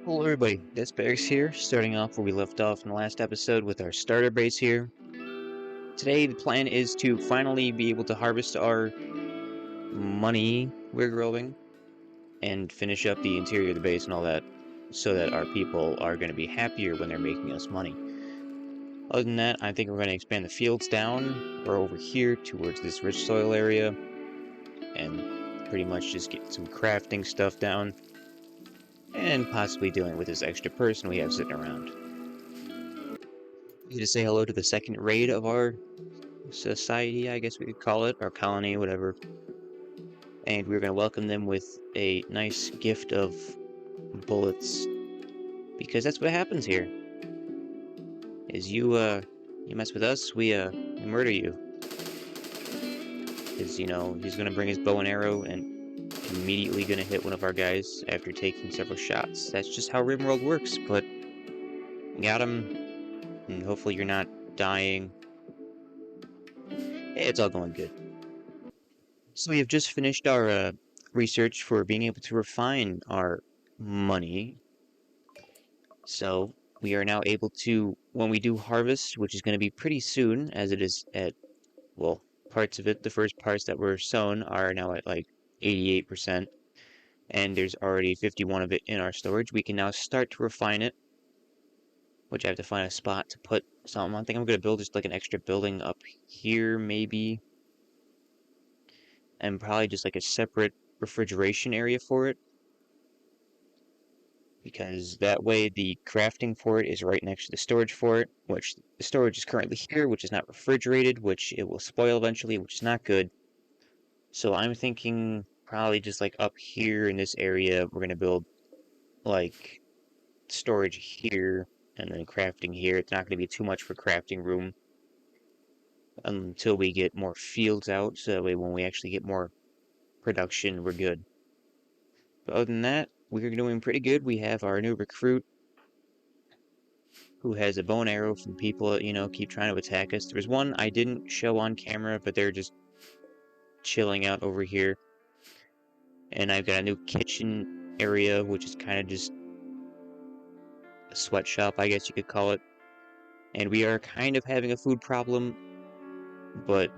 Hello everybody, Deathbear's here, starting off where we left off in the last episode with our starter base here. Today the plan is to finally be able to harvest our money we're growing and finish up the interior of the base and all that so that our people are going to be happier when they're making us money. Other than that, I think we're going to expand the fields down or over here towards this rich soil area and pretty much just get some crafting stuff down and possibly dealing with this extra person we have sitting around. To say hello to the second raid of our society, I guess we could call it, our colony, whatever. And we're going to welcome them with a nice gift of bullets, because that's what happens here. Is you mess with us, we murder you. Because, he's going to bring his bow and arrow and immediately going to hit one of our guys after taking several shots. That's just how Rimworld works, but got him, and hopefully you're not dying. Hey, it's all going good. So we have just finished our research for being able to refine our money. So we are now able to, when we do harvest, which is going to be pretty soon, as it is at, well, parts of it, the first parts that were sown are now at like 88%, and there's already 51 of it in our storage. We can now start to refine it, which I have to find a spot to put something. I think I'm going to build just like an extra building up here, maybe, and probably just like a separate refrigeration area for it, because that way the crafting for it is right next to the storage for it, which the storage is currently here, which is not refrigerated, which it will spoil eventually, which is not good. So I'm thinking probably just like up here in this area, we're going to build like storage here and then crafting here. It's not going to be too much for crafting room until we get more fields out, so that way when we actually get more production, we're good. But other than that, we're doing pretty good. We have our new recruit who has a bow and arrow from people that, keep trying to attack us. There's one I didn't show on camera, but they're just chilling out over here. And I've got a new kitchen area, which is kind of just a sweatshop, I guess you could call it. And we are kind of having a food problem, but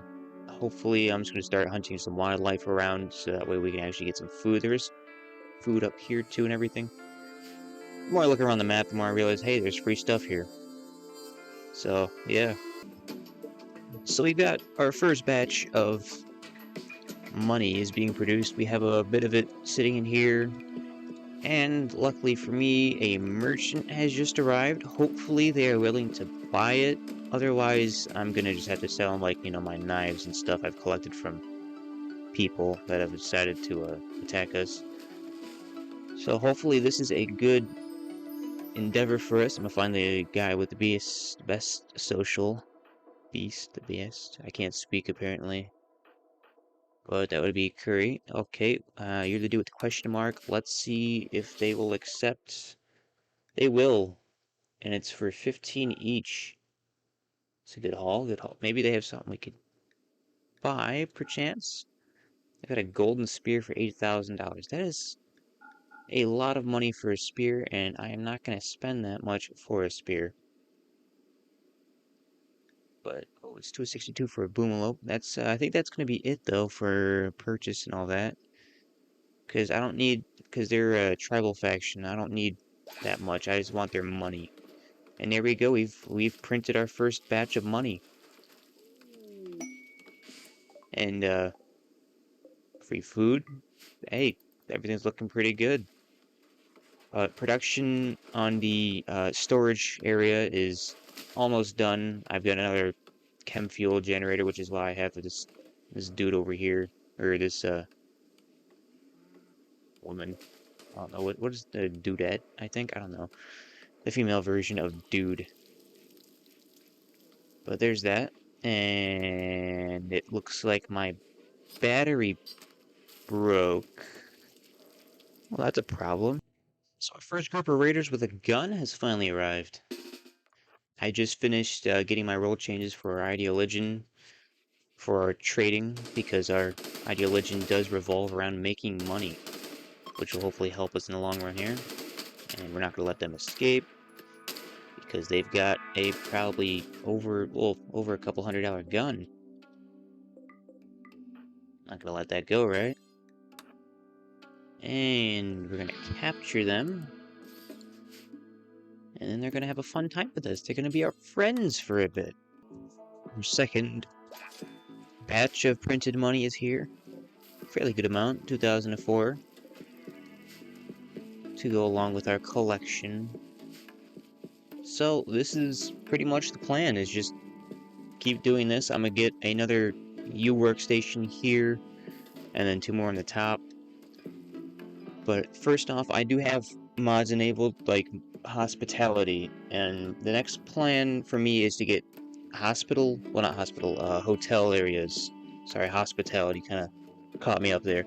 hopefully I'm just going to start hunting some wildlife around so that way we can actually get some food. There's food up here too and everything. The more I look around the map, the more I realize, hey, there's free stuff here. So, yeah. So we got our first batch of money is being produced. We have a bit of it sitting in here. And luckily for me, a merchant has just arrived. Hopefully they are willing to buy it. Otherwise, I'm gonna just have to sell them, like, my knives and stuff I've collected from people that have decided to attack us. So hopefully this is a good endeavor for us. I'm gonna find the guy with the best social. The best. I can't speak apparently. But that would be Curry. Okay, you're the dude with the question mark. Let's see if they will accept. They will. And it's for 15 each. It's a good haul, good haul. Maybe they have something we could buy, perchance. I got a golden spear for $8,000. That is a lot of money for a spear, and I am not going to spend that much for a spear. But, oh, it's 262 for a boomalope. That's, I think that's going to be it, though, for purchase and all that. Because I don't need, because they're a tribal faction, I don't need that much. I just want their money. And there we go, we've printed our first batch of money. And, free food. Hey, everything's looking pretty good. Production on the storage area is almost done. I've got another chem fuel generator, which is why I have this dude over here, or this woman. I don't know what is the dudette. I think, I don't know, the female version of dude. But there's that, and it looks like my battery broke. Well, that's a problem. So our first group of raiders with a gun has finally arrived. I just finished getting my role changes for our ideologian, for our trading, because our ideologian does revolve around making money, which will hopefully help us in the long run here. And we're not going to let them escape, because they've got a probably over a couple $100 gun. Not going to let that go, right? And we're going to capture them. And then they're going to have a fun time with us. They're going to be our friends for a bit. Our second batch of printed money is here. Fairly good amount, 2004. To go along with our collection. So this is pretty much the plan, is just keep doing this. I'm going to get another U workstation here, and then 2 more on the top. But first off, I do have mods enabled, like hospitality, and the next plan for me is to get hotel areas. Sorry, hospitality kind of caught me up there.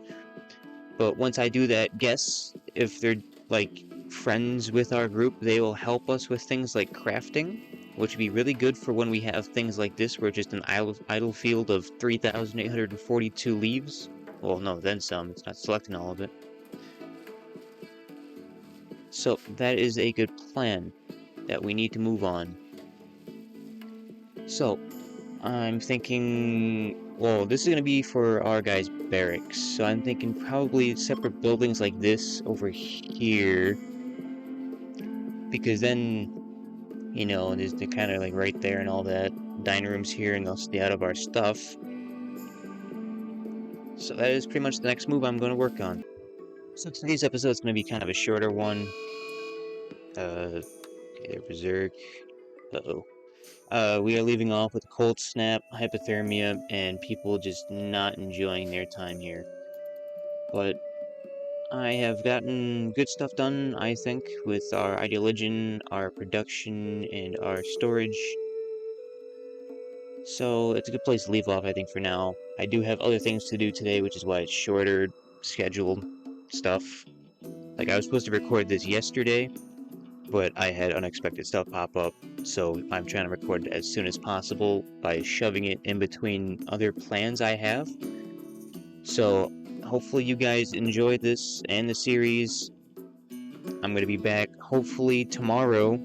But once I do that, guess if they're like friends with our group, they will help us with things like crafting, which would be really good for when we have things like this, where just an idle field of 3,842 leaves. Well, no, then some. It's not selecting all of it. So that is a good plan that we need to move on. So I'm thinking, well, this is going to be for our guys' barracks, so I'm thinking probably separate buildings like this over here, because then, you know, they're kind of like right there and all that. Dining rooms here, and they'll stay out of our stuff. So that is pretty much the next move I'm going to work on. So today's episode is going to be kind of a shorter one. Okay, Berserk. Uh-oh. We are leaving off with cold snap, hypothermia, and people just not enjoying their time here. But I have gotten good stuff done, I think, with our ideologian, our production, and our storage. So it's a good place to leave off, I think, for now. I do have other things to do today, which is why it's shorter, scheduled stuff. Like, I was supposed to record this yesterday, but I had unexpected stuff pop up, so I'm trying to record it as soon as possible by shoving it in between other plans I have. So hopefully you guys enjoyed this and the series. I'm going to be back hopefully tomorrow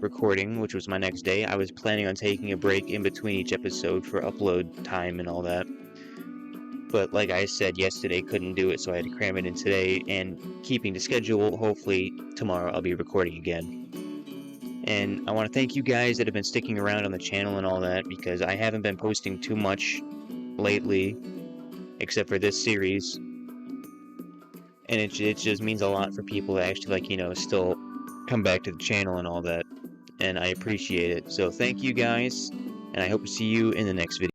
recording, which was my next day. I was planning on taking a break in between each episode for upload time and all that. But like I said, yesterday couldn't do it, so I had to cram it in today, and keeping the schedule, hopefully tomorrow I'll be recording again. And I want to thank you guys that have been sticking around on the channel and all that, because I haven't been posting too much lately, except for this series. And it just means a lot for people to actually, like, you know, still come back to the channel and all that. And I appreciate it. So thank you guys, and I hope to see you in the next video.